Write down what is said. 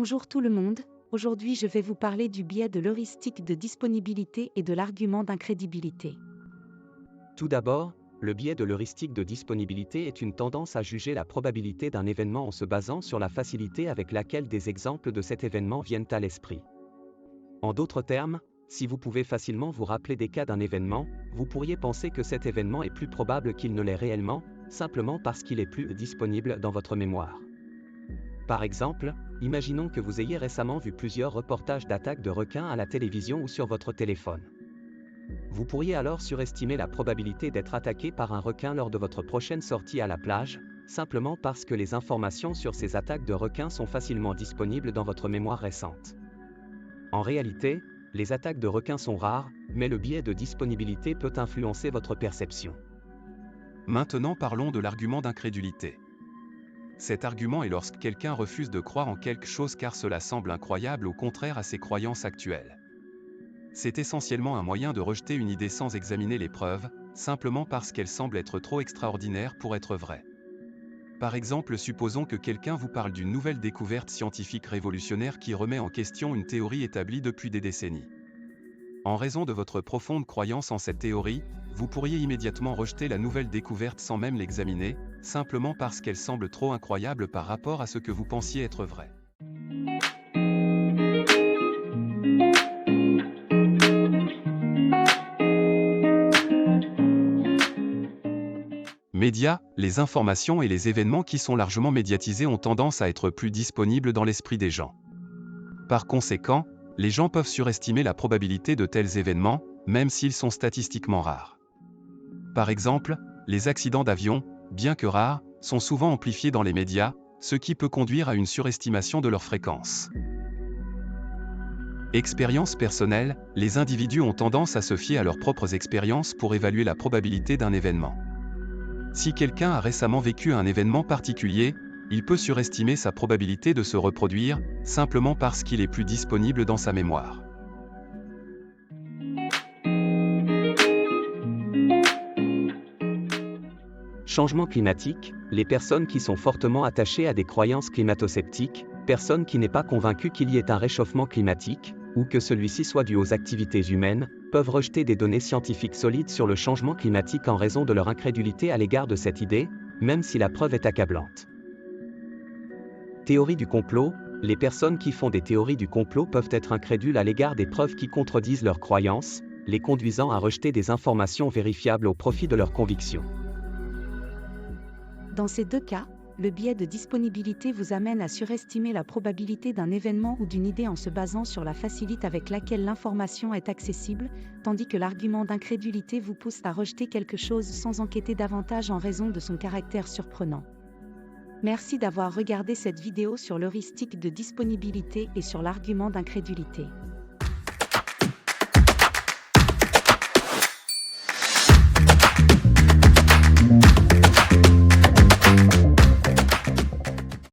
Bonjour tout le monde, aujourd'hui je vais vous parler du biais de l'heuristique de disponibilité et de l'argument d'incrédibilité. Tout d'abord, le biais de l'heuristique de disponibilité est une tendance à juger la probabilité d'un événement en se basant sur la facilité avec laquelle des exemples de cet événement viennent à l'esprit. En d'autres termes, si vous pouvez facilement vous rappeler des cas d'un événement, vous pourriez penser que cet événement est plus probable qu'il ne l'est réellement, simplement parce qu'il est plus disponible dans votre mémoire. Par exemple, imaginons que vous ayez récemment vu plusieurs reportages d'attaques de requins à la télévision ou sur votre téléphone. Vous pourriez alors surestimer la probabilité d'être attaqué par un requin lors de votre prochaine sortie à la plage, simplement parce que les informations sur ces attaques de requins sont facilement disponibles dans votre mémoire récente. En réalité, les attaques de requins sont rares, mais le biais de disponibilité peut influencer votre perception. Maintenant parlons de l'argument d'incrédulité. Cet argument est lorsque quelqu'un refuse de croire en quelque chose car cela semble incroyable ou contraire à ses croyances actuelles. C'est essentiellement un moyen de rejeter une idée sans examiner les preuves, simplement parce qu'elle semble être trop extraordinaire pour être vraie. Par exemple, supposons que quelqu'un vous parle d'une nouvelle découverte scientifique révolutionnaire qui remet en question une théorie établie depuis des décennies. En raison de votre profonde croyance en cette théorie, vous pourriez immédiatement rejeter la nouvelle découverte sans même l'examiner, simplement parce qu'elle semble trop incroyable par rapport à ce que vous pensiez être vrai. Médias, les informations et les événements qui sont largement médiatisés ont tendance à être plus disponibles dans l'esprit des gens. Par conséquent, les gens peuvent surestimer la probabilité de tels événements, même s'ils sont statistiquement rares. Par exemple, les accidents d'avion, bien que rares, sont souvent amplifiés dans les médias, ce qui peut conduire à une surestimation de leur fréquence. Expérience personnelle, les individus ont tendance à se fier à leurs propres expériences pour évaluer la probabilité d'un événement. Si quelqu'un a récemment vécu un événement particulier, il peut surestimer sa probabilité de se reproduire, simplement parce qu'il est plus disponible dans sa mémoire. Changement climatique, les personnes qui sont fortement attachées à des croyances climato-sceptiques, personnes qui n'est pas convaincues qu'il y ait un réchauffement climatique, ou que celui-ci soit dû aux activités humaines, peuvent rejeter des données scientifiques solides sur le changement climatique en raison de leur incrédulité à l'égard de cette idée, même si la preuve est accablante. Théorie du complot, les personnes qui font des théories du complot peuvent être incrédules à l'égard des preuves qui contredisent leurs croyances, les conduisant à rejeter des informations vérifiables au profit de leurs convictions. Dans ces deux cas, le biais de disponibilité vous amène à surestimer la probabilité d'un événement ou d'une idée en se basant sur la facilité avec laquelle l'information est accessible, tandis que l'argument d'incrédulité vous pousse à rejeter quelque chose sans enquêter davantage en raison de son caractère surprenant. Merci d'avoir regardé cette vidéo sur l'heuristique de disponibilité et sur l'argument d'incrédulité.